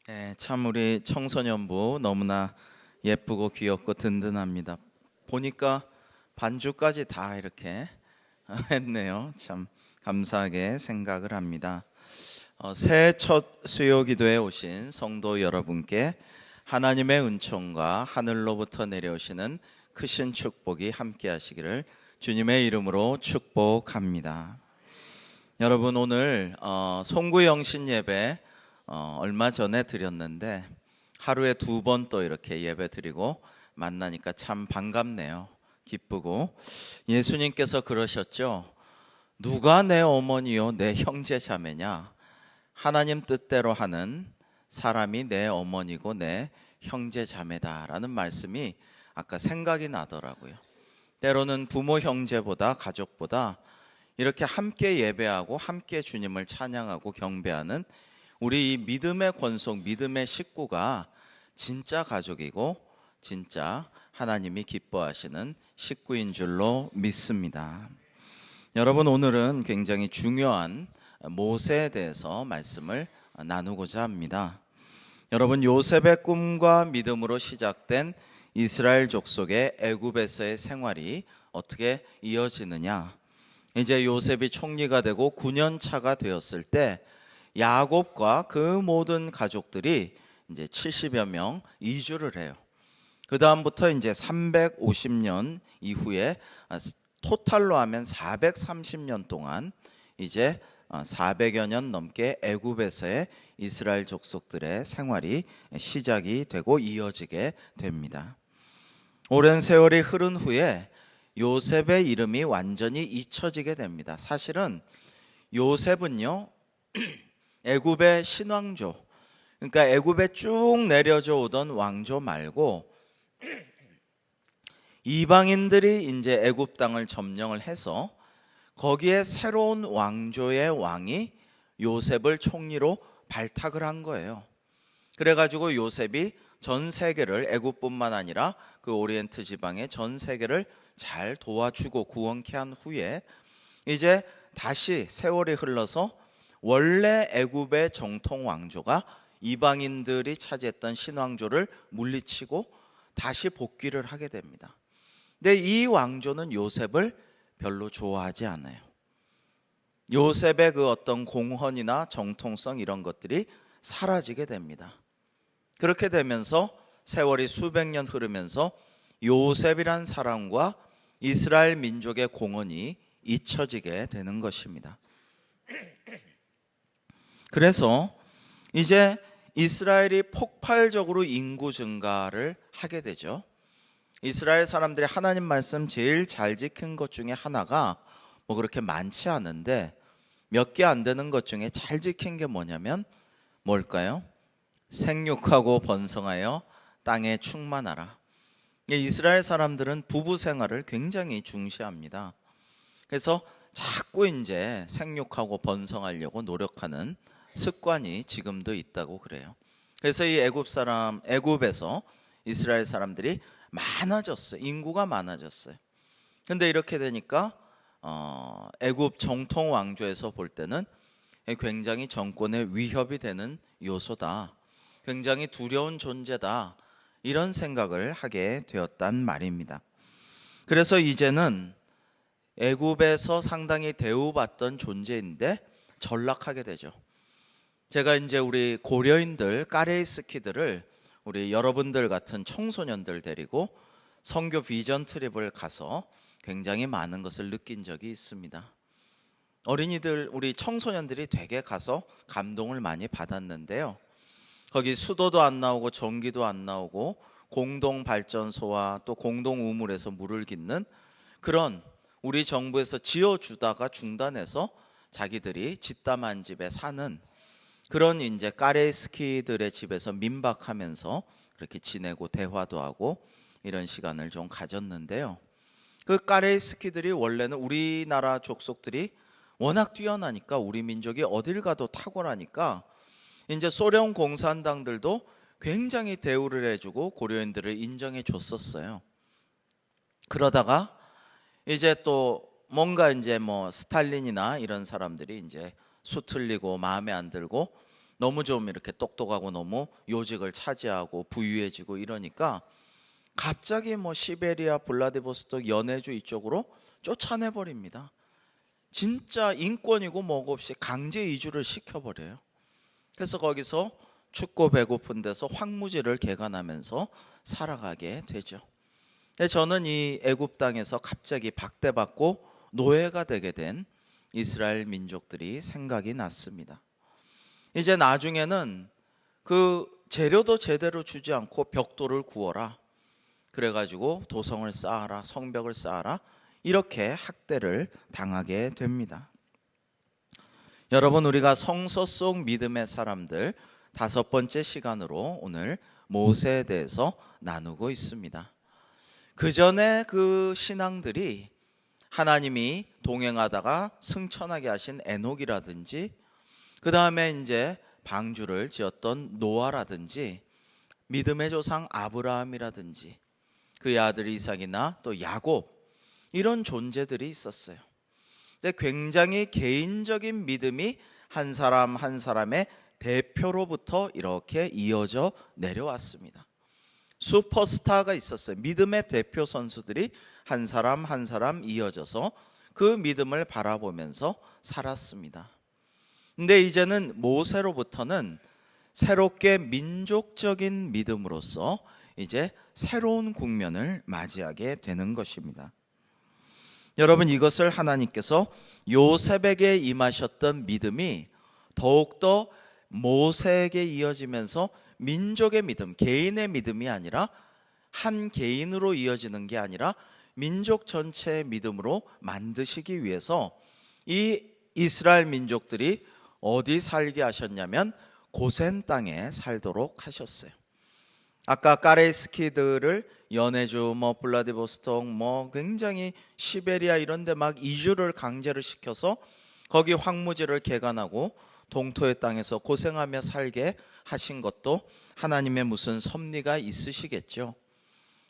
네, 참 우리 청소년부 너무나 예쁘고 귀엽고 든든합니다. 보니까 반주까지 다 이렇게 했네요. 참 감사하게 생각을 합니다. 새해 첫 수요 기도에 오신 성도 여러분께 하나님의 은총과 하늘로부터 내려오시는 크신 축복이 함께 하시기를 주님의 이름으로 축복합니다. 여러분, 오늘 송구영신 예배 얼마 전에 드렸는데 하루에 2번 또 이렇게 예배 드리고 만나니까 참 반갑네요. 기쁘고, 예수님께서 그러셨죠. 누가 내 어머니요 내 형제 자매냐? 하나님 뜻대로 하는 사람이 내 어머니고 내 형제 자매다라는 말씀이 아까 생각이 나더라고요. 때로는 부모 형제보다 가족보다 이렇게 함께 예배하고 함께 주님을 찬양하고 경배하는 우리 이 믿음의 권속, 믿음의 식구가 진짜 가족이고 진짜 하나님이 기뻐하시는 식구인 줄로 믿습니다. 여러분, 오늘은 굉장히 중요한 모세에 대해서 말씀을 나누고자 합니다. 여러분, 요셉의 꿈과 믿음으로 시작된 이스라엘 족속의 애굽에서의 생활이 어떻게 이어지느냐? 이제 요셉이 총리가 되고 9년 차가 되었을 때 야곱과 그 모든 가족들이 이제 70여 명 이주를 해요. 그 다음부터 이제 350년 이후에 토탈로 하면 430년 동안 이제 400여 년 넘게 애굽에서의 이스라엘 족속들의 생활이 시작이 되고 이어지게 됩니다. 오랜 세월이 흐른 후에 요셉의 이름이 완전히 잊혀지게 됩니다. 사실은 요셉은요, 애굽의 신왕조, 그러니까 애굽에 쭉 내려져 오던 왕조 말고 이방인들이 이제 애굽 땅을 점령을 해서 거기에 새로운 왕조의 왕이 요셉을 총리로 발탁을 한 거예요. 그래가지고 요셉이 전 세계를, 애굽뿐만 아니라 그 오리엔트 지방의 전 세계를 잘 도와주고 구원케 한 후에 이제 다시 세월이 흘러서 원래 애굽의 정통 왕조가 이방인들이 차지했던 신왕조를 물리치고 다시 복귀를 하게 됩니다. 근데 이 왕조는 요셉을 별로 좋아하지 않아요. 요셉의 그 어떤 공헌이나 정통성 이런 것들이 사라지게 됩니다. 그렇게 되면서 세월이 수백 년 흐르면서 요셉이란 사람과 이스라엘 민족의 공헌이 잊혀지게 되는 것입니다. 그래서 이제 이스라엘이 폭발적으로 인구 증가를 하게 되죠. 이스라엘 사람들이 하나님 말씀 제일 잘 지킨 것 중에 하나가 뭐 그렇게 많지 않은데 몇 개 안 되는 것 중에 잘 지킨 게 뭐냐면 뭘까요? 생육하고 번성하여 땅에 충만하라. 이스라엘 사람들은 부부 생활을 굉장히 중시합니다. 그래서 자꾸 이제 생육하고 번성하려고 노력하는 습관이 지금도 있다고 그래요. 그래서 이 애굽에서 이스라엘 사람들이 많아졌어요. 인구가 많아졌어요. 근데 이렇게 되니까 애굽 정통 왕조에서 볼 때는 굉장히 정권의 위협이 되는 요소다. 굉장히 두려운 존재다. 이런 생각을 하게 되었단 말입니다. 그래서 이제는 애굽에서 상당히 대우받던 존재인데 전락하게 되죠. 제가 이제 우리 고려인들, 까레이스키들을 우리 여러분들 같은 청소년들 데리고 선교 비전 트립을 가서 굉장히 많은 것을 느낀 적이 있습니다. 어린이들, 우리 청소년들이 되게 가서 감동을 많이 받았는데요. 거기 수도도 안 나오고 전기도 안 나오고 공동 발전소와 또 공동 우물에서 물을 깃는 그런 우리 정부에서 지어주다가 중단해서 자기들이 집담한 집에 사는 그런 이제 까레스키들의 집에서 민박하면서 그렇게 지내고 대화도 하고 이런 시간을 좀 가졌는데요. 그 까레스키들이 원래는 우리나라 족속들이 워낙 뛰어나니까 우리 민족이 어딜 가도 탁월하니까 이제 소련 공산당들도 굉장히 대우를 해주고 고려인들을 인정해 줬었어요. 그러다가 이제 또 뭔가 이제 뭐 스탈린이나 이런 사람들이 이제 수틀리고 마음에 안 들고 너무 좀 이렇게 똑똑하고 너무 요직을 차지하고 부유해지고 이러니까 갑자기 뭐 시베리아, 블라디보스토크, 연해주 이쪽으로 쫓아내 버립니다. 진짜 인권이고 뭐고 없이 강제 이주를 시켜버려요. 그래서 거기서 춥고 배고픈 데서 황무지를 개간하면서 살아가게 되죠. 근데 저는 이 애굽 땅에서 갑자기 박대받고 노예가 되게 된 이스라엘 민족들이 생각이 났습니다. 이제 나중에는 그 재료도 제대로 주지 않고 벽돌을 구워라, 그래가지고 도성을 쌓아라, 성벽을 쌓아라, 이렇게 학대를 당하게 됩니다. 여러분, 우리가 성서 속 믿음의 사람들 5번째 시간으로 오늘 모세에 대해서 나누고 있습니다. 그 전에 그 신앙들이 하나님이 동행하다가 승천하게 하신 에녹이라든지, 그 다음에 이제 방주를 지었던 노아라든지, 믿음의 조상 아브라함이라든지, 그의 아들 이삭이나 또 야곱, 이런 존재들이 있었어요. 근데 굉장히 개인적인 믿음이 한 사람 한 사람의 대표로부터 이렇게 이어져 내려왔습니다. 슈퍼스타가 있었어요. 믿음의 대표 선수들이 한 사람 한 사람 이어져서 그 믿음을 바라보면서 살았습니다. 근데 이제는 모세로부터는 새롭게 민족적인 믿음으로서 이제 새로운 국면을 맞이하게 되는 것입니다. 여러분, 이것을 하나님께서 요셉에게 임하셨던 믿음이 더욱더 모세에게 이어지면서 민족의 믿음, 개인의 믿음이 아니라 한 개인으로 이어지는 게 아니라 민족 전체의 믿음으로 만드시기 위해서 이 이스라엘 민족들이 어디 살게 하셨냐면 고센 땅에 살도록 하셨어요. 아까 까레이스키들을 연해주, 블라디보스토크, 굉장히 시베리아 이런 데 막 이주를 강제를 시켜서 거기 황무지를 개간하고 동토의 땅에서 고생하며 살게 하신 것도 하나님의 무슨 섭리가 있으시겠죠.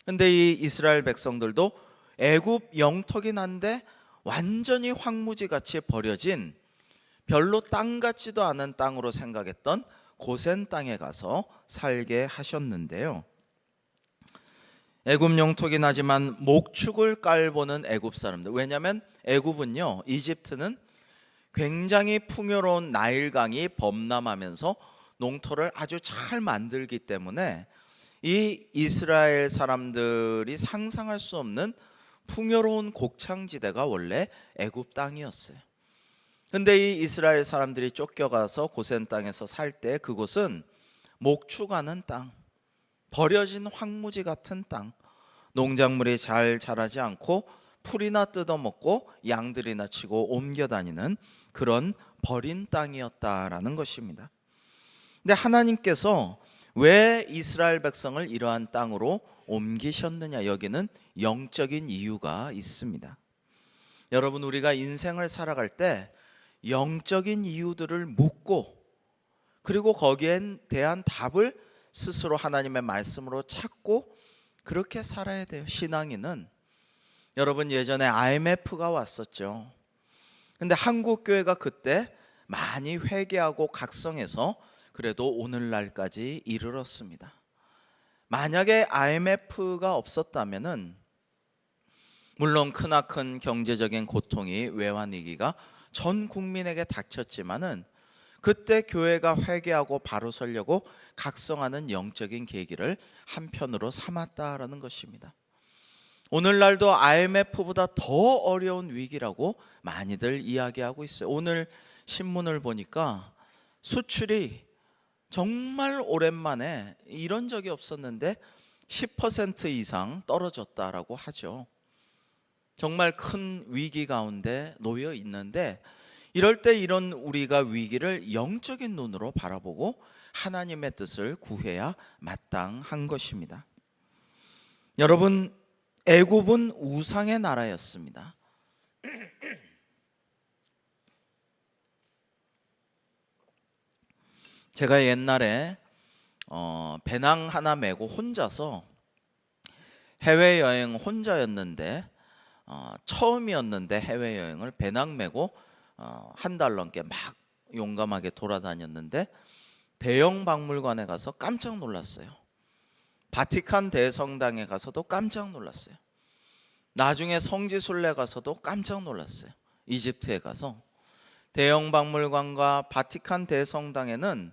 근데 이 이스라엘 백성들도 애굽 영토긴 한데 완전히 황무지같이 버려진 별로 땅 같지도 않은 땅으로 생각했던 고센 땅에 가서 살게 하셨는데요. 애굽 영토긴 하지만 목축을 깔보는 애굽 사람들, 왜냐하면 애굽은요, 이집트는 굉장히 풍요로운 나일강이 범람하면서 농토를 아주 잘 만들기 때문에 이 이스라엘 사람들이 상상할 수 없는 풍요로운 곡창지대가 원래 애굽 땅이었어요. 근데 이 이스라엘 사람들이 쫓겨가서 고센 땅에서 살 때 그곳은 목축하는 땅, 버려진 황무지 같은 땅, 농작물이 잘 자라지 않고 풀이나 뜯어먹고 양들이나 치고 옮겨 다니는 그런 버린 땅이었다라는 것입니다. 근데 하나님께서 왜 이스라엘 백성을 이러한 땅으로 옮기셨느냐? 여기는 영적인 이유가 있습니다. 여러분, 우리가 인생을 살아갈 때 영적인 이유들을 묻고 그리고 거기에 대한 답을 스스로 하나님의 말씀으로 찾고 그렇게 살아야 돼요. 신앙인은. 여러분, 예전에 IMF가 왔었죠. 근데 한국 교회가 그때 많이 회개하고 각성해서 그래도 오늘날까지 이르렀습니다. 만약에 IMF가 없었다면은 물론 크나큰 경제적인 고통이, 외환위기가 전 국민에게 닥쳤지만은 그때 교회가 회개하고 바로 서려고 각성하는 영적인 계기를 한편으로 삼았다라는 것입니다. 오늘날도 IMF보다 더 어려운 위기라고 많이들 이야기하고 있어요. 오늘 신문을 보니까 수출이 정말 오랜만에, 이런 적이 없었는데 10% 이상 떨어졌다라고 하죠. 정말 큰 위기 가운데 놓여 있는데, 이럴 때 이런 우리가 위기를 영적인 눈으로 바라보고 하나님의 뜻을 구해야 마땅한 것입니다. 여러분, 애굽은 우상의 나라였습니다. 제가 옛날에 배낭 하나 메고 혼자서 해외여행 혼자였는데 처음이었는데 해외여행을 배낭 메고 한 달 넘게 막 용감하게 돌아다녔는데 대형 박물관에 가서 깜짝 놀랐어요. 바티칸 대성당에 가서도 깜짝 놀랐어요. 나중에 성지순례 가서도 깜짝 놀랐어요. 이집트에 가서 대형 박물관과 바티칸 대성당에는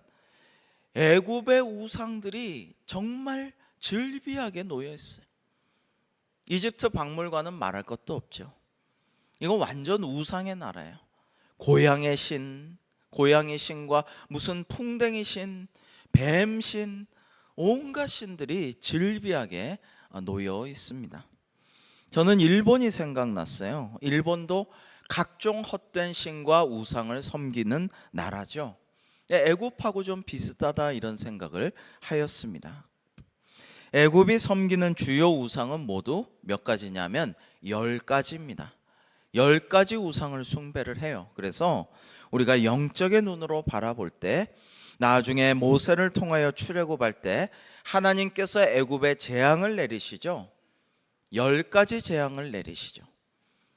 애굽의 우상들이 정말 즐비하게 놓여 있어요. 이집트 박물관은 말할 것도 없죠. 이건 완전 우상의 나라예요. 고양의 신, 고양이 신과 무슨 풍뎅이 신, 뱀 신, 온갖 신들이 즐비하게 놓여 있습니다. 저는 일본이 생각났어요. 일본도 각종 헛된 신과 우상을 섬기는 나라죠. 애굽하고 좀 비슷하다 이런 생각을 하였습니다. 애굽이 섬기는 주요 우상은 모두 몇 가지냐면 10가지입니다. 10가지 우상을 숭배를 해요. 그래서 우리가 영적의 눈으로 바라볼 때 나중에 모세를 통하여 출애굽할 때 하나님께서 애굽에 재앙을 내리시죠. 10가지 재앙을 내리시죠.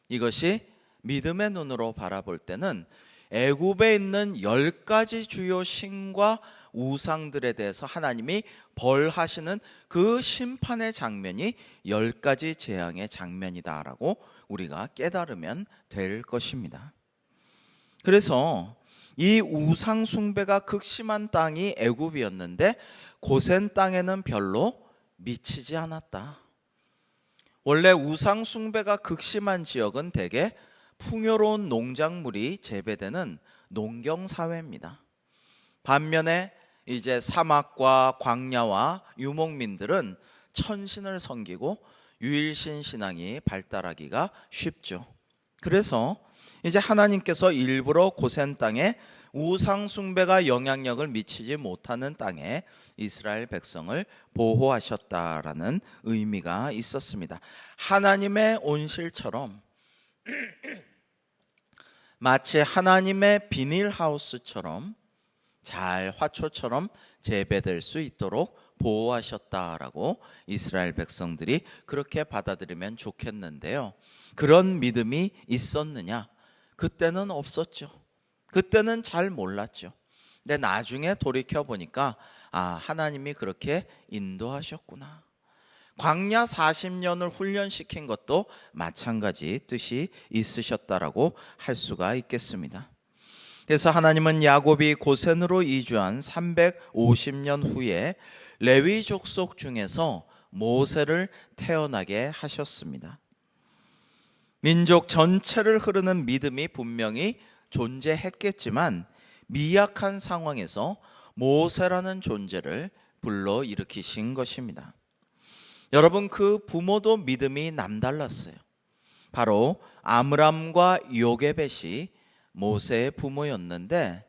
이것이 믿음의 눈으로 바라볼 때는 애굽에 있는 10가지 주요 신과 우상들에 대해서 하나님이 벌하시는 그 심판의 장면이 10가지 재앙의 장면이다라고 우리가 깨달으면 될 것입니다. 그래서 이 우상 숭배가 극심한 땅이 애굽이었는데 고센 땅에는 별로 미치지 않았다. 원래 우상 숭배가 극심한 지역은 대개 풍요로운 농작물이 재배되는 농경 사회입니다. 반면에 이제 사막과 광야와 유목민들은 천신을 섬기고 유일신 신앙이 발달하기가 쉽죠. 그래서 이제 하나님께서 일부러 고센 땅에 우상 숭배가 영향력을 미치지 못하는 땅에 이스라엘 백성을 보호하셨다라는 의미가 있었습니다. 하나님의 온실처럼 마치 하나님의 비닐하우스처럼 잘 화초처럼 재배될 수 있도록 보호하셨다라고 이스라엘 백성들이 그렇게 받아들이면 좋겠는데요. 그런 믿음이 있었느냐? 그때는 없었죠. 그때는 잘 몰랐죠. 근데 나중에 돌이켜 보니까 하나님이 그렇게 인도하셨구나. 광야 40년을 훈련시킨 것도 마찬가지 뜻이 있으셨다라고 할 수가 있겠습니다. 그래서 하나님은 야곱이 고센으로 이주한 350년 후에 레위 족속 중에서 모세를 태어나게 하셨습니다. 민족 전체를 흐르는 믿음이 분명히 존재했겠지만 미약한 상황에서 모세라는 존재를 불러일으키신 것입니다. 여러분, 그 부모도 믿음이 남달랐어요. 바로 아므람과 요게벳이 모세의 부모였는데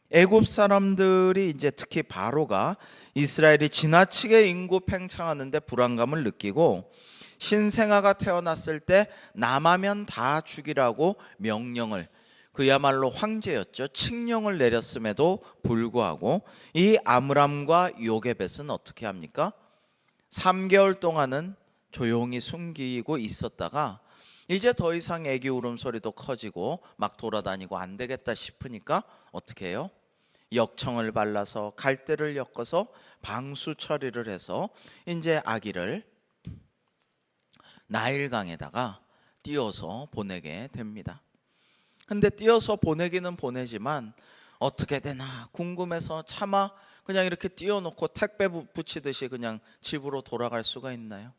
애굽 사람들이 이제 특히 바로가 이스라엘이 지나치게 인구 팽창하는데 불안감을 느끼고 신생아가 태어났을 때 남하면 다 죽이라고 명령을, 그야말로 황제였죠, 칙령을 내렸음에도 불구하고 이 아므람과 요게벳은 어떻게 합니까? 3개월 동안은 조용히 숨기고 있었다가 이제 더 이상 애기 울음소리도 커지고 막 돌아다니고 안 되겠다 싶으니까 어떻게 해요? 역청을 발라서 갈대를 엮어서 방수 처리를 해서 이제 아기를 나일강에다가 띄워서 보내게 됩니다. 근데 띄워서 보내기는 보내지만 어떻게 되나 궁금해서 차마 그냥 이렇게 띄워놓고 택배 붙이듯이 그냥 집으로 돌아갈 수가 있나요?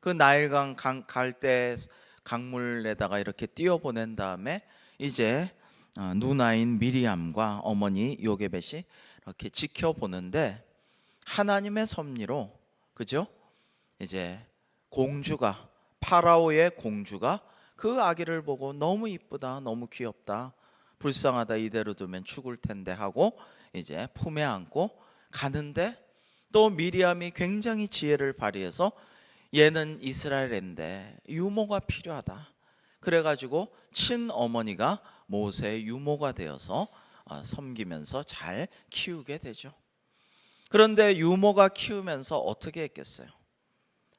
그 나일강 갈대 강물에다가 이렇게 띄워 보낸 다음에 이제 누나인 미리암과 어머니 요게벳이 이렇게 지켜보는데 하나님의 섭리로, 그죠? 이제 공주가, 파라오의 공주가 그 아기를 보고 너무 이쁘다, 너무 귀엽다, 불쌍하다, 이대로 두면 죽을 텐데 하고 이제 품에 안고 가는데 또 미리암이 굉장히 지혜를 발휘해서 얘는 이스라엘인데 유모가 필요하다. 그래가지고 친어머니가 모세의 유모가 되어서 섬기면서 잘 키우게 되죠. 그런데 유모가 키우면서 어떻게 했겠어요?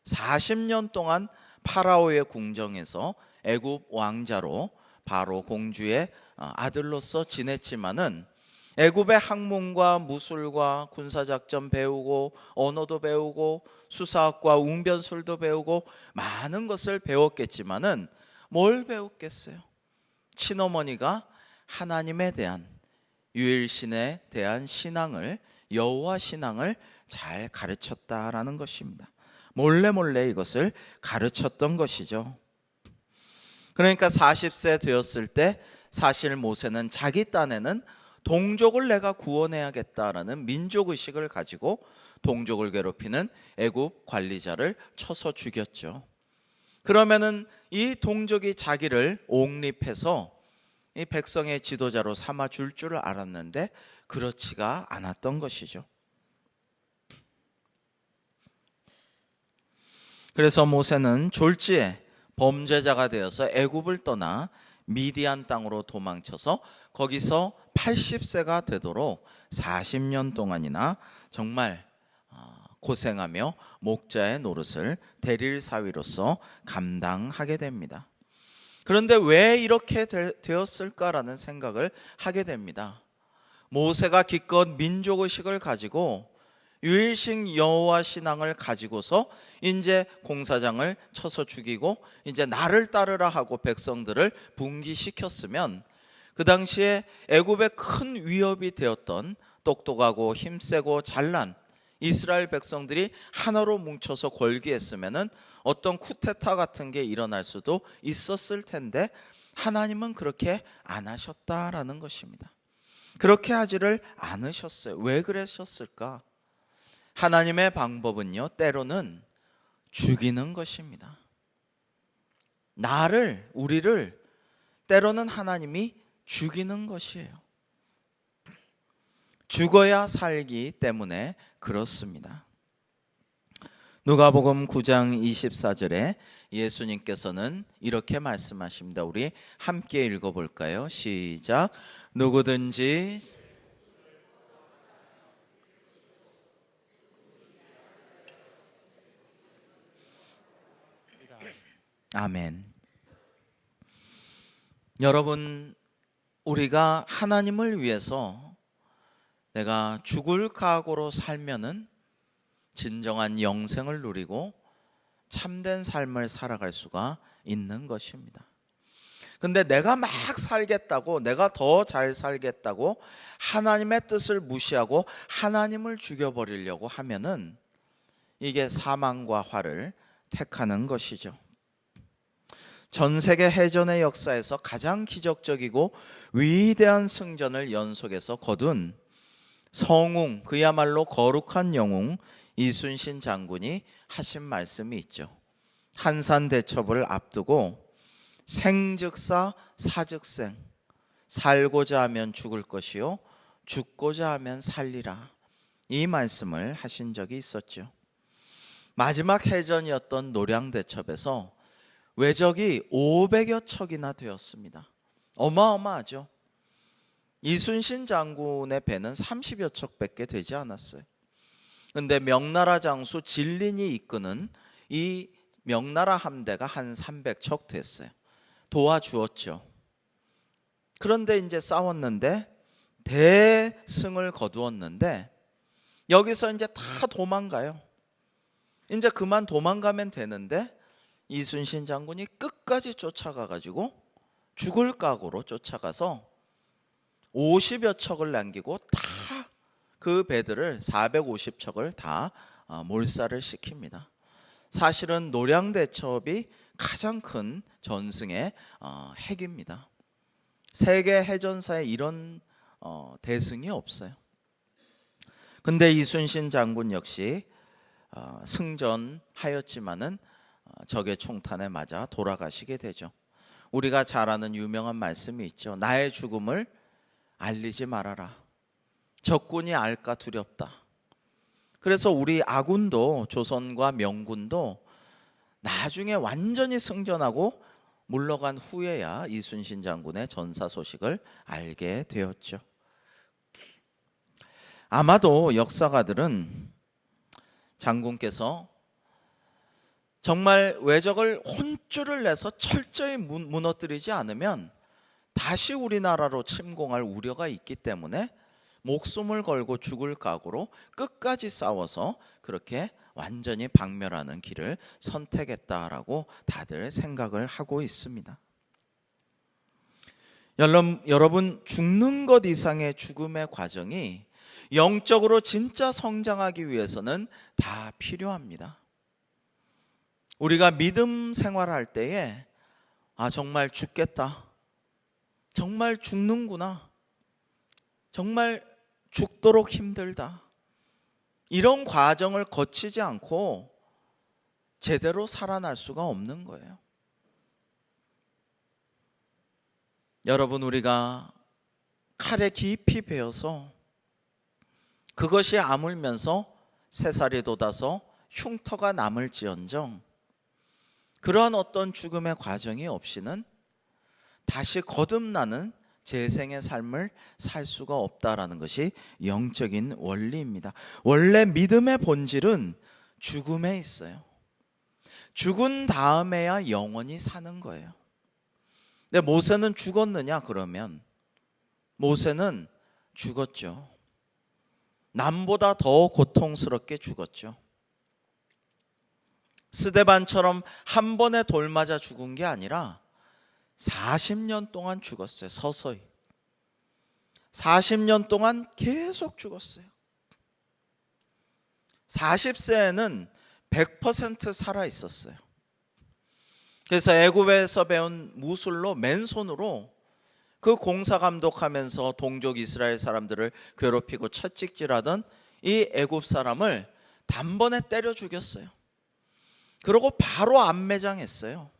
40년 동안 파라오의 궁정에서 애굽 왕자로 바로 공주의 아들로서 지냈지만은 애굽의 학문과 무술과 군사작전 배우고 언어도 배우고 수사학과 웅변술도 배우고 많은 것을 배웠겠지만은 뭘 배웠겠어요? 친어머니가 하나님에 대한, 유일신에 대한 신앙을, 여호와 신앙을 잘 가르쳤다라는 것입니다. 몰래 이것을 가르쳤던 것이죠. 그러니까 40세 되었을 때 사실 모세는 자기 딴에는 동족을 내가 구원해야겠다라는 민족의식을 가지고 동족을 괴롭히는 애굽 관리자를 쳐서 죽였죠. 그러면은 이 동족이 자기를 옹립해서 이 백성의 지도자로 삼아 줄 줄을 알았는데 그렇지가 않았던 것이죠. 그래서 모세는 졸지에 범죄자가 되어서 애굽을 떠나 미디안 땅으로 도망쳐서 거기서 80세가 되도록 40년 동안이나 정말 고생하며 목자의 노릇을 대릴사위로서 감당하게 됩니다. 그런데 왜 이렇게 되었을까라는 생각을 하게 됩니다. 모세가 기껏 민족의식을 가지고 유일신 여호와 신앙을 가지고서 이제 공사장을 쳐서 죽이고 이제 나를 따르라 하고 백성들을 분기시켰으면 그 당시에 애굽에 큰 위협이 되었던 똑똑하고 힘세고 잘난 이스라엘 백성들이 하나로 뭉쳐서 걸기했으면은 어떤 쿠데타 같은 게 일어날 수도 있었을 텐데 하나님은 그렇게 안 하셨다라는 것입니다. 그렇게 하지를 않으셨어요. 왜 그러셨을까? 하나님의 방법은요, 때로는 죽이는 것입니다. 우리를 때로는 하나님이 죽이는 것이에요. 죽어야 살기 때문에 그렇습니다. 누가복음 9장 24절에 예수님께서는 이렇게 말씀하십니다. 우리 함께 읽어볼까요? 시작. 누구든지 아멘. 여러분, 우리가 하나님을 위해서 내가 죽을 각오로 살면은 진정한 영생을 누리고 참된 삶을 살아갈 수가 있는 것입니다. 근데 내가 막 살겠다고, 내가 더 잘 살겠다고 하나님의 뜻을 무시하고 하나님을 죽여버리려고 하면은 이게 사망과 화를 택하는 것이죠. 전 세계 해전의 역사에서 가장 기적적이고 위대한 승전을 연속해서 거둔 성웅, 그야말로 거룩한 영웅 이순신 장군이 하신 말씀이 있죠. 한산 대첩을 앞두고 생즉사 사즉생, 살고자 하면 죽을 것이요 죽고자 하면 살리라, 이 말씀을 하신 적이 있었죠. 마지막 해전이었던 노량대첩에서 외적이 500여 척이나 되었습니다. 어마어마하죠. 이순신 장군의 배는 30여 척밖에 되지 않았어요. 근데 명나라 장수 진린이 이끄는 이 명나라 함대가 한 300척 됐어요. 도와주었죠. 그런데 이제 싸웠는데 대승을 거두었는데 여기서 이제 다 도망가요. 이제 그만 도망가면 되는데 이순신 장군이 끝까지 쫓아가 가지고 죽을 각오로 쫓아가서 50여 척을 남기고 다 그 배들을 450척을 다 몰살을 시킵니다. 사실은 노량대첩이 가장 큰 전승의 핵입니다. 세계 해전사에 이런 대승이 없어요. 근데 이순신 장군 역시 승전하였지만은 적의 총탄에 맞아 돌아가시게 되죠. 우리가 잘 아는 유명한 말씀이 있죠. 나의 죽음을 알리지 말아라. 적군이 알까 두렵다. 그래서 우리 아군도, 조선과 명군도 나중에 완전히 승전하고 물러간 후에야 이순신 장군의 전사 소식을 알게 되었죠. 아마도 역사가들은 장군께서 정말 외적을 혼쭐을 내서 철저히 무너뜨리지 않으면 다시 우리나라로 침공할 우려가 있기 때문에 목숨을 걸고 죽을 각오로 끝까지 싸워서 그렇게 완전히 박멸하는 길을 선택했다라고 다들 생각을 하고 있습니다. 여러분, 죽는 것 이상의 죽음의 과정이 영적으로 진짜 성장하기 위해서는 다 필요합니다. 우리가 믿음 생활할 때에 정말 죽겠다, 정말 죽는구나, 정말 죽도록 힘들다, 이런 과정을 거치지 않고 제대로 살아날 수가 없는 거예요. 여러분, 우리가 칼에 깊이 베어서 그것이 아물면서 새살이 돋아서 흉터가 남을지언정 그러한 어떤 죽음의 과정이 없이는 다시 거듭나는 재생의 삶을 살 수가 없다라는 것이 영적인 원리입니다. 원래 믿음의 본질은 죽음에 있어요. 죽은 다음에야 영원히 사는 거예요. 근데 모세는 죽었느냐? 그러면 모세는 죽었죠. 남보다 더 고통스럽게 죽었죠. 스데반처럼 한 번에 돌 맞아 죽은 게 아니라 40년 동안 죽었어요. 서서히 40년 동안 계속 죽었어요. 40세에는 100% 살아 있었어요. 그래서 애굽에서 배운 무술로 맨손으로 그 공사 감독하면서 동족 이스라엘 사람들을 괴롭히고 채찍질하던 이 애굽 사람을 단번에 때려 죽였어요. 그러고 바로 안매장했어요.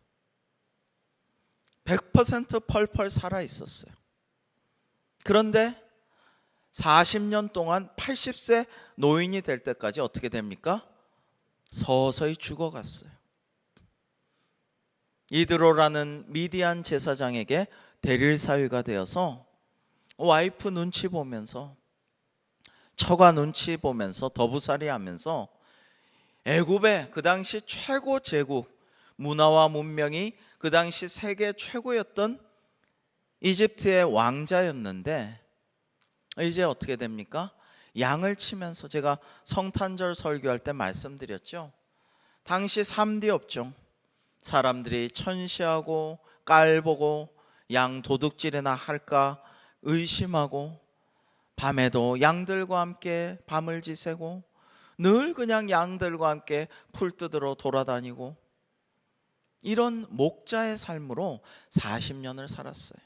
100% 펄펄 살아 있었어요. 그런데 40년 동안 80세 노인이 될 때까지 어떻게 됩니까? 서서히 죽어갔어요. 이드로라는 미디안 제사장에게 대릴 사위가 되어서 와이프 눈치 보면서, 처가 눈치 보면서 더부살이 하면서 애굽의 그 당시 최고 제국, 문화와 문명이 그 당시 세계 최고였던 이집트의 왕자였는데 이제 어떻게 됩니까? 양을 치면서, 제가 성탄절 설교할 때 말씀드렸죠. 당시 3D 업종, 사람들이 천시하고 깔보고 양 도둑질이나 할까 의심하고, 밤에도 양들과 함께 밤을 지새고 늘 그냥 양들과 함께 풀 뜯으러 돌아다니고, 이런 목자의 삶으로 40년을 살았어요.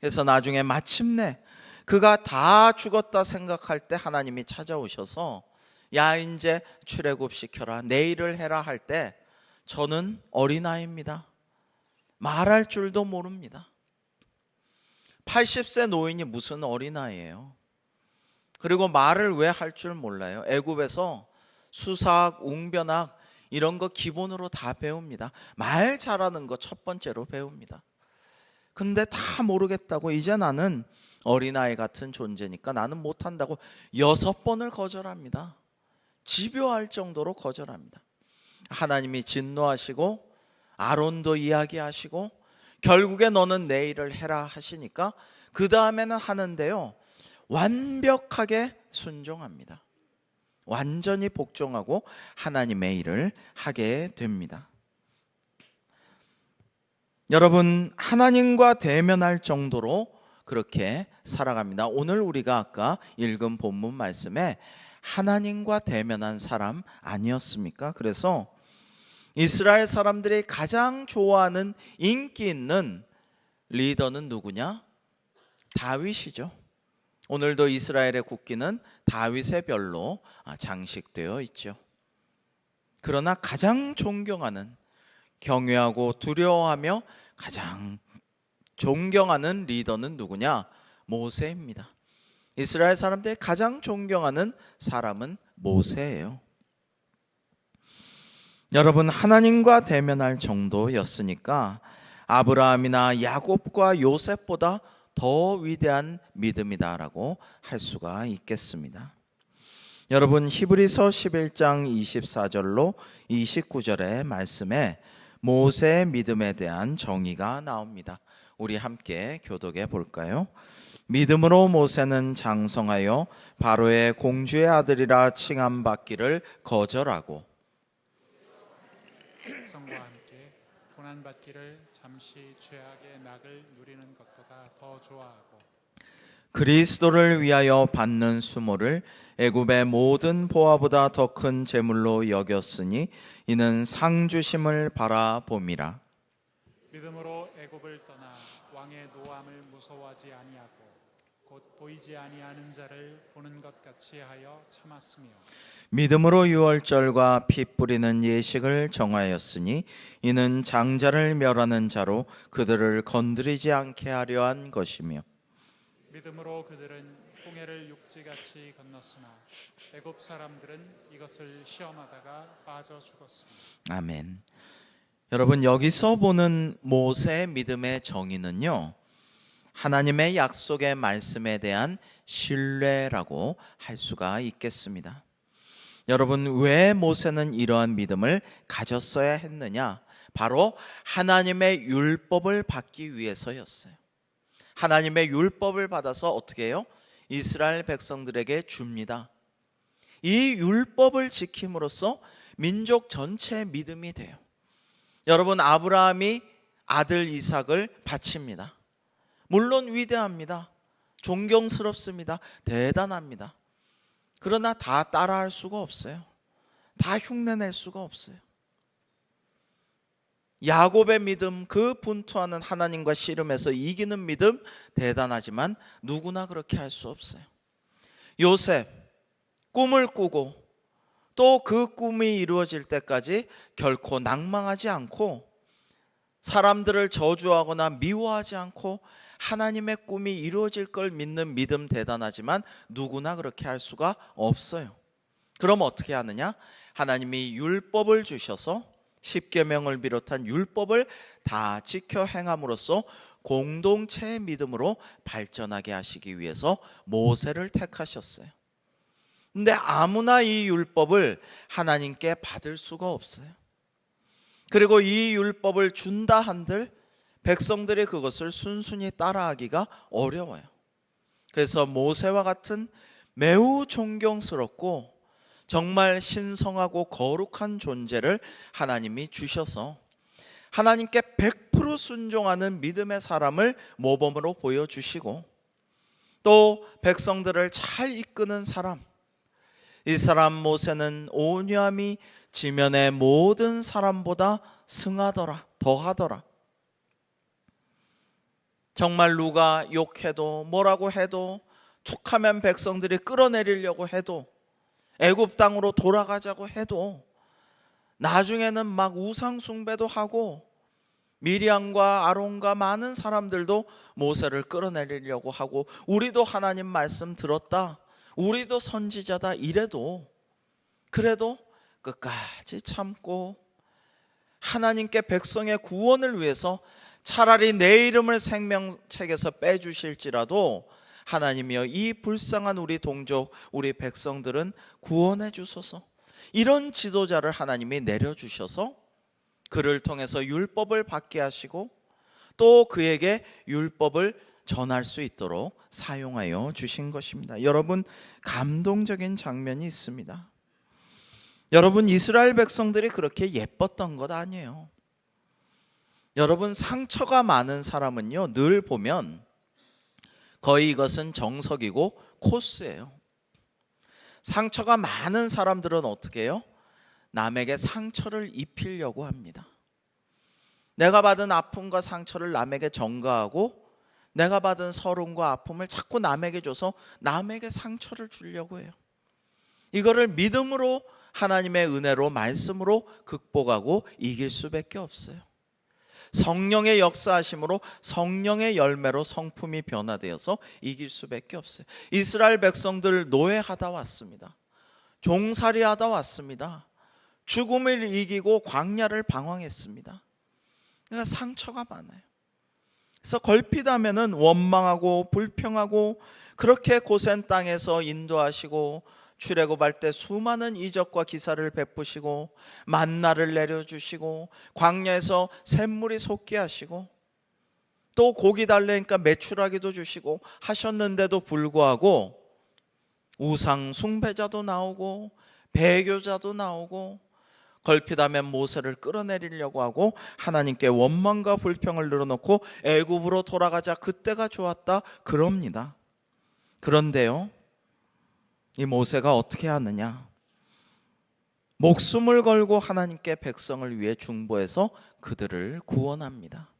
그래서 나중에 마침내 그가 다 죽었다 생각할 때 하나님이 찾아오셔서 야, 이제 출애굽시켜라, 내일을 해라 할 때 저는 어린아이입니다. 말할 줄도 모릅니다. 80세 노인이 무슨 어린아이예요. 그리고 말을 왜 할 줄 몰라요. 애굽에서 수사학, 웅변학 이런 거 기본으로 다 배웁니다. 말 잘하는 거 첫 번째로 배웁니다. 근데 다 모르겠다고, 이제 나는 어린아이 같은 존재니까 나는 못한다고 6번을 거절합니다. 집요할 정도로 거절합니다. 하나님이 진노하시고 아론도 이야기하시고 결국에 너는 내 일을 해라 하시니까 그 다음에는 하는데요, 완벽하게 순종합니다. 완전히 복종하고 하나님의 일을 하게 됩니다. 여러분, 하나님과 대면할 정도로 그렇게 살아갑니다. 오늘 우리가 아까 읽은 본문 말씀에 하나님과 대면한 사람 아니었습니까? 그래서 이스라엘 사람들이 가장 좋아하는 인기 있는 리더는 누구냐? 다윗이죠. 오늘도 이스라엘의 국기는 다윗의 별로 장식되어 있죠. 그러나 가장 존경하는, 경외하고 두려워하며 가장 존경하는 리더는 누구냐? 모세입니다. 이스라엘 사람들이 가장 존경하는 사람은 모세예요. 여러분, 하나님과 대면할 정도였으니까 아브라함이나 야곱과 요셉보다 더 위대한 믿음이다라고 할 수가 있겠습니다. 여러분, 히브리서 11장 24절로 29절의 말씀에 모세의 믿음에 대한 정의가 나옵니다. 우리 함께 교독해 볼까요? 믿음으로 모세는 장성하여 바로의 공주의 아들이라 칭함받기를 거절하고 백성과 함께 고난받기를 잠시 죄악의 낙을 누리는 것보다 더 좋아하고 그리스도를 위하여 받는 수모를 애굽의 모든 보화보다 더 큰 재물로 여겼으니 이는 상 주심을 바라봄이라. 믿음으로 애굽을 떠나 왕의 노함을 무서워하지 아니하고 곧 보이지 아니하는 자를 보는 것 같이 하여 참았으며 믿음으로 유월절과 피 뿌리는 예식을 정하였으니 이는 장자를 멸하는 자로 그들을 건드리지 않게 하려 한 것이며 믿음으로 그들은 홍해를 육지같이 건넜으나 애굽 사람들은 이것을 시험하다가 빠져 죽었습니다. 아멘. 여러분, 여기서 보는 모세의 믿음의 정의는요, 하나님의 약속의 말씀에 대한 신뢰라고 할 수가 있겠습니다. 여러분, 왜 모세는 이러한 믿음을 가졌어야 했느냐? 바로 하나님의 율법을 받기 위해서였어요. 하나님의 율법을 받아서 어떻게 해요? 이스라엘 백성들에게 줍니다. 이 율법을 지킴으로써 민족 전체의 믿음이 돼요. 여러분, 아브라함이 아들 이삭을 바칩니다. 물론 위대합니다. 존경스럽습니다. 대단합니다. 그러나 다 따라할 수가 없어요. 다 흉내낼 수가 없어요. 야곱의 믿음, 그 분투하는 하나님과 씨름해서 이기는 믿음 대단하지만 누구나 그렇게 할 수 없어요. 요셉, 꿈을 꾸고 또 그 꿈이 이루어질 때까지 결코 낭망하지 않고 사람들을 저주하거나 미워하지 않고 하나님의 꿈이 이루어질 걸 믿는 믿음 대단하지만 누구나 그렇게 할 수가 없어요. 그럼 어떻게 하느냐? 하나님이 율법을 주셔서 십계명을 비롯한 율법을 다 지켜 행함으로써 공동체의 믿음으로 발전하게 하시기 위해서 모세를 택하셨어요. 근데 아무나 이 율법을 하나님께 받을 수가 없어요. 그리고 이 율법을 준다 한들 백성들이 그것을 순순히 따라하기가 어려워요. 그래서 모세와 같은 매우 존경스럽고 정말 신성하고 거룩한 존재를 하나님이 주셔서 하나님께 100% 순종하는 믿음의 사람을 모범으로 보여주시고 또 백성들을 잘 이끄는 사람, 이 사람 모세는 온유함이 지면의 모든 사람보다 승하더라, 더하더라. 정말 누가 욕해도 뭐라고 해도 툭하면 백성들이 끌어내리려고 해도 애굽 땅으로 돌아가자고 해도 나중에는 막 우상 숭배도 하고 미리암과 아론과 많은 사람들도 모세를 끌어내리려고 하고 우리도 하나님 말씀 들었다, 우리도 선지자다 이래도 그래도 끝까지 참고 하나님께 백성의 구원을 위해서 차라리 내 이름을 생명책에서 빼주실지라도 하나님이여 이 불쌍한 우리 동족 우리 백성들은 구원해 주소서. 이런 지도자를 하나님이 내려주셔서 그를 통해서 율법을 받게 하시고 또 그에게 율법을 전할 수 있도록 사용하여 주신 것입니다. 여러분, 감동적인 장면이 있습니다. 여러분, 이스라엘 백성들이 그렇게 예뻤던 것 아니에요. 여러분, 상처가 많은 사람은요 늘 보면 거의 이것은 정석이고 코스예요. 상처가 많은 사람들은 어떻게 해요? 남에게 상처를 입히려고 합니다. 내가 받은 아픔과 상처를 남에게 전가하고 내가 받은 서름과 아픔을 자꾸 남에게 줘서 남에게 상처를 주려고 해요. 이거를 믿음으로 하나님의 은혜로 말씀으로 극복하고 이길 수밖에 없어요. 성령의 역사하심으로 성령의 열매로 성품이 변화되어서 이길 수밖에 없어요. 이스라엘 백성들 노예하다 왔습니다. 종살이하다 왔습니다. 죽음을 이기고 광야를 방황했습니다. 그러니까 상처가 많아요. 그래서 걸핏하면은 원망하고 불평하고 그렇게 고센 땅에서 인도하시고 출애굽할 때 수많은 이적과 기사를 베푸시고 만나를 내려주시고 광야에서 샘물이 솟게 하시고 또 고기 달래니까 메추라기도 주시고 하셨는데도 불구하고 우상 숭배자도 나오고 배교자도 나오고 걸핏하면 모세를 끌어내리려고 하고 하나님께 원망과 불평을 늘어놓고 애굽으로 돌아가자 그때가 좋았다 그럽니다. 그런데요, 이 모세가 어떻게 하느냐? 목숨을 걸고 하나님께 백성을 위해 중보해서 그들을 구원합니다.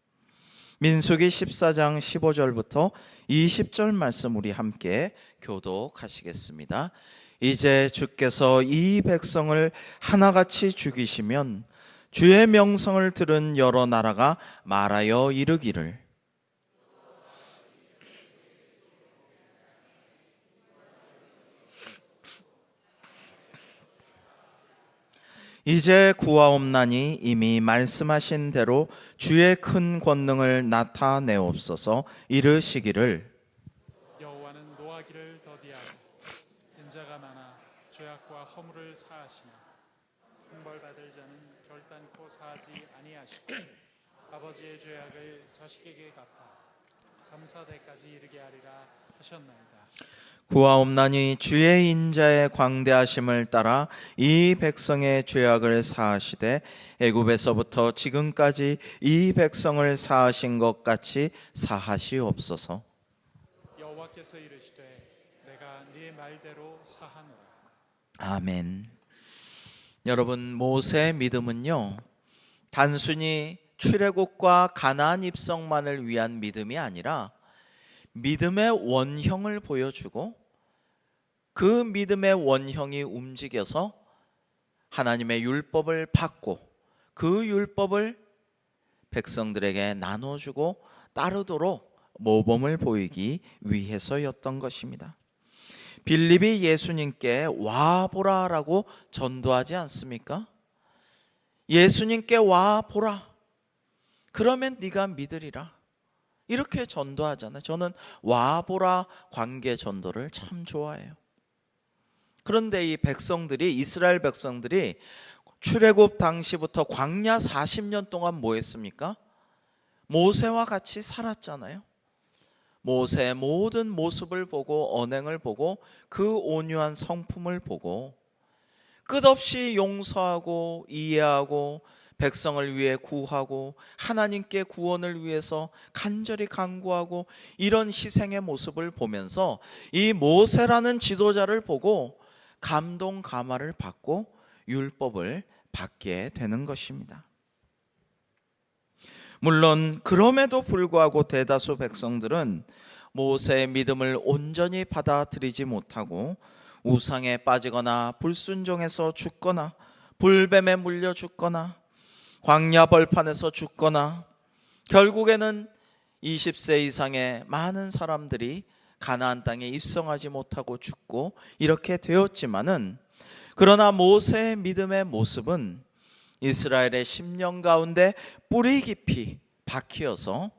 민수기 14장 15절부터 20절 말씀 우리 함께 교독하시겠습니다. 이제 주께서 이 백성을 하나같이 죽이시면 주의 명성을 들은 여러 나라가 말하여 이르기를 이제 구하옵나니 이미 말씀하신 대로 주의 큰 권능을 나타내옵소서. 이르시기를 여호와는 노하기를 더디하고 인자가 많아 죄악과 허물을 사하시나 형벌받을 자는 결단코 사하지 아니하시고 아버지의 죄악을 자식에게 갚아 3, 4대까지 이르게 하리라 하셨나이다. 구하옵나니 주의 인자의 광대하심을 따라 이 백성의 죄악을 사하시되 애굽에서부터 지금까지 이 백성을 사하신 것 같이 사하시옵소서. 여호와께서 이르시되 내가 네 말대로 사하노라. 아멘. 여러분, 모세의 믿음은요, 단순히 출애굽과 가나안 입성만을 위한 믿음이 아니라 믿음의 원형을 보여주고 그 믿음의 원형이 움직여서 하나님의 율법을 받고 그 율법을 백성들에게 나눠주고 따르도록 모범을 보이기 위해서였던 것입니다. 빌립이 예수님께 와보라라고 전도하지 않습니까? 예수님께 와보라. 그러면 네가 믿으리라. 이렇게 전도하잖아요. 저는 와보라 관계 전도를 참 좋아해요. 그런데 이 백성들이, 이스라엘 백성들이 출애굽 당시부터 광야 40년 동안 뭐 했습니까? 모세와 같이 살았잖아요. 모세의 모든 모습을 보고 언행을 보고 그 온유한 성품을 보고 끝없이 용서하고 이해하고 백성을 위해 구하고 하나님께 구원을 위해서 간절히 간구하고 이런 희생의 모습을 보면서 이 모세라는 지도자를 보고 감동 감화를 받고 율법을 받게 되는 것입니다. 물론 그럼에도 불구하고 대다수 백성들은 모세의 믿음을 온전히 받아들이지 못하고 우상에 빠지거나 불순종해서 죽거나 불뱀에 물려 죽거나 광야 벌판에서 죽거나 결국에는 20세 이상의 많은 사람들이 가나안 땅에 입성하지 못하고 죽고 이렇게 되었지만은, 그러나 모세의 믿음의 모습은 이스라엘의 심령 가운데 뿌리 깊이 박히어서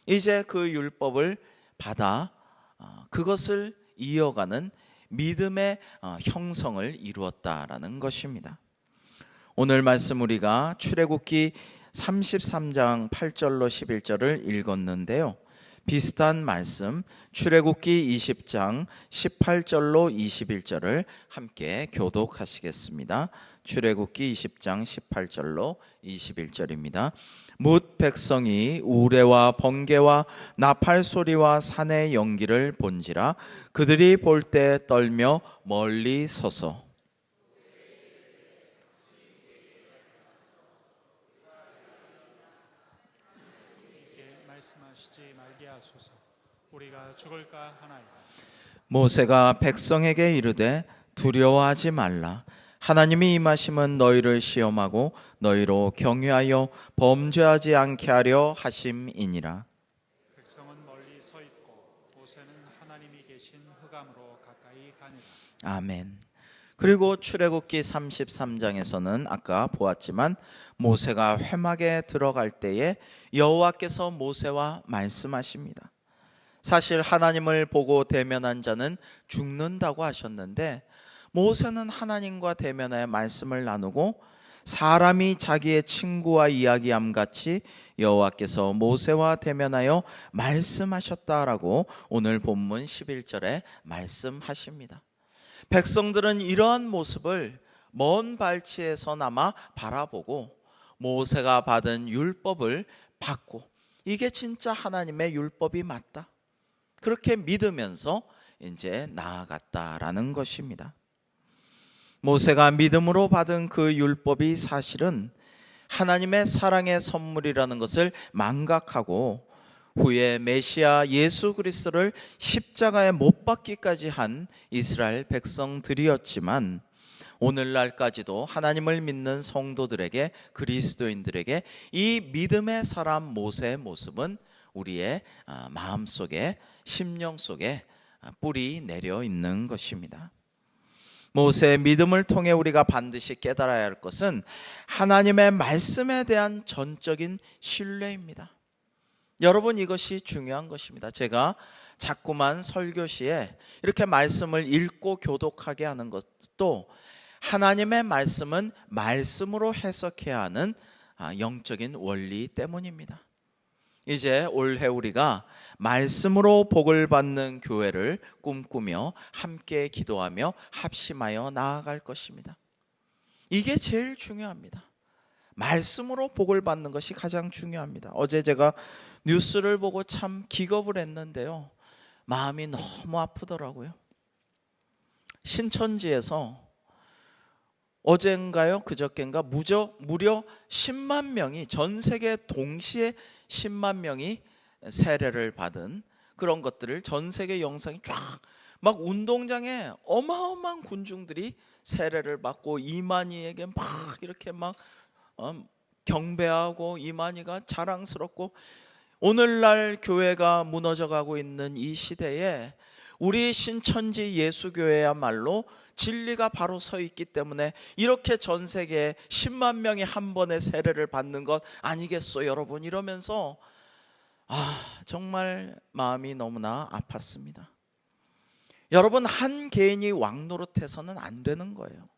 이제 그 율법을 받아 그것을 이어가는 믿음의 형성을 이루었다라는 것입니다. 오늘 말씀 우리가 출애굽기 33장 8절로 11절을 읽었는데요. 비슷한 말씀 출애굽기 20장 18절로 21절을 함께 교독하시겠습니다. 출애굽기 20장 18절로 21절입니다. 뭇 백성이 우레와 번개와 나팔 소리와 산의 연기를 본지라 그들이 볼 때 떨며 멀리 서서 말씀하시지 말게 하소서. 우리가 죽을까 하나이다. 모세가 백성에게 이르되 두려워하지 말라. 하나님이 임하심은 너희를 시험하고 너희로 경유하여 범죄하지 않게 하려 하심이니라. 백성은 멀리 서 있고 모세는 하나님이 계신 흑암으로 가까이 가니라. 아멘. 그리고 출애굽기 33장에서는 아까 보았지만 모세가 회막에 들어갈 때에 여호와께서 모세와 말씀하십니다. 사실 하나님을 보고 대면한 자는 죽는다고 하셨는데 모세는 하나님과 대면하여 말씀을 나누고 사람이 자기의 친구와 이야기함 같이 여호와께서 모세와 대면하여 말씀하셨다라고 오늘 본문 11절에 말씀하십니다. 백성들은 이러한 모습을 먼 발치에서나마 바라보고 모세가 받은 율법을 받고 이게 진짜 하나님의 율법이 맞다, 그렇게 믿으면서 이제 나아갔다라는 것입니다. 모세가 믿음으로 받은 그 율법이 사실은 하나님의 사랑의 선물이라는 것을 망각하고 후에 메시아 예수 그리스도를 십자가에 못 박기까지 한 이스라엘 백성들이었지만 오늘날까지도 하나님을 믿는 성도들에게, 그리스도인들에게 이 믿음의 사람 모세의 모습은 우리의 마음속에, 심령 속에 뿌리 내려 있는 것입니다. 모세의 믿음을 통해 우리가 반드시 깨달아야 할 것은 하나님의 말씀에 대한 전적인 신뢰입니다. 여러분, 이것이 중요한 것입니다. 제가 자꾸만 설교 시에 이렇게 말씀을 읽고 교독하게 하는 것도 하나님의 말씀은 말씀으로 해석해야 하는 영적인 원리 때문입니다. 이제 올해 우리가 말씀으로 복을 받는 교회를 꿈꾸며 함께 기도하며 합심하여 나아갈 것입니다. 이게 제일 중요합니다. 말씀으로 복을 받는 것이 가장 중요합니다. 어제 제가 뉴스를 보고 참 기겁을 했는데요, 마음이 너무 아프더라고요. 신천지에서 어젠가요, 그저께인가 무려 10만 명이, 전 세계 동시에 10만 명이 세례를 받은 그런 것들을 전 세계 영상이 쫙, 막 운동장에 어마어마한 군중들이 세례를 받고 이만희에게 막 이렇게 막 경배하고 이만희가 자랑스럽고, 오늘날 교회가 무너져가고 있는 이 시대에 우리 신천지 예수교회야말로 진리가 바로 서 있기 때문에 이렇게 전 세계에 10만 명이 한 번에 세례를 받는 것 아니겠소 여러분, 이러면서 정말 마음이 너무나 아팠습니다. 여러분, 한 개인이 왕 노릇해서는 안 되는 거예요.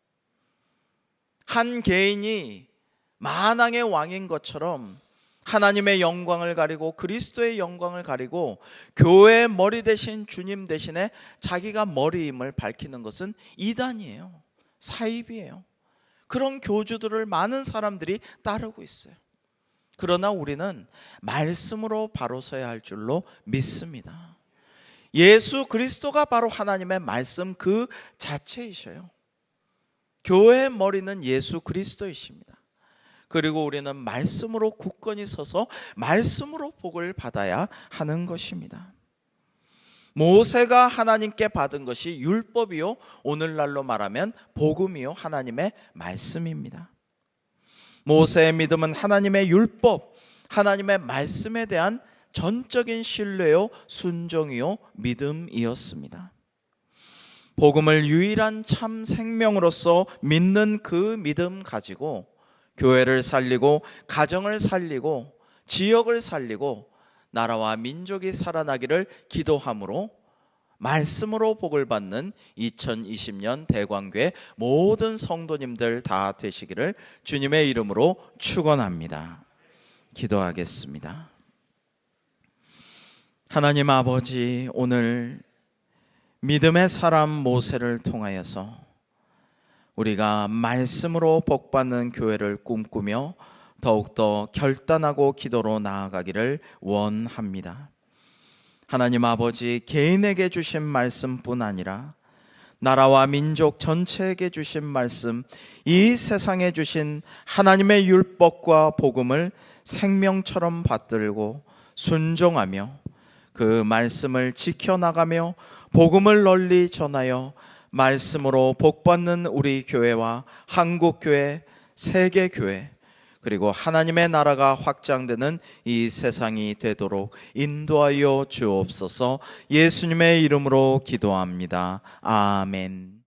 한 개인이 만왕의 왕인 것처럼 하나님의 영광을 가리고 그리스도의 영광을 가리고 교회의 머리 대신 주님 대신에 자기가 머리임을 밝히는 것은 이단이에요. 사입이에요. 그런 교주들을 많은 사람들이 따르고 있어요. 그러나 우리는 말씀으로 바로 서야 할 줄로 믿습니다. 예수 그리스도가 바로 하나님의 말씀 그 자체이셔요. 교회의 머리는 예수 그리스도이십니다. 그리고 우리는 말씀으로 굳건히 서서 말씀으로 복을 받아야 하는 것입니다. 모세가 하나님께 받은 것이 율법이요, 오늘날로 말하면 복음이요, 하나님의 말씀입니다. 모세의 믿음은 하나님의 율법, 하나님의 말씀에 대한 전적인 신뢰요, 순종이요, 믿음이었습니다. 복음을 유일한 참 생명으로서 믿는 그 믿음 가지고 교회를 살리고 가정을 살리고 지역을 살리고 나라와 민족이 살아나기를 기도함으로 말씀으로 복을 받는 2020년 대광교회 모든 성도님들 다 되시기를 주님의 이름으로 축원합니다. 기도하겠습니다. 하나님 아버지, 오늘 믿음의 사람 모세를 통하여서 우리가 말씀으로 복받는 교회를 꿈꾸며 더욱더 결단하고 기도로 나아가기를 원합니다. 하나님 아버지, 개인에게 주신 말씀뿐 아니라 나라와 민족 전체에게 주신 말씀, 이 세상에 주신 하나님의 율법과 복음을 생명처럼 받들고 순종하며 그 말씀을 지켜나가며 복음을 널리 전하여 말씀으로 복받는 우리 교회와 한국교회, 세계교회, 그리고 하나님의 나라가 확장되는 이 세상이 되도록 인도하여 주옵소서. 예수님의 이름으로 기도합니다. 아멘.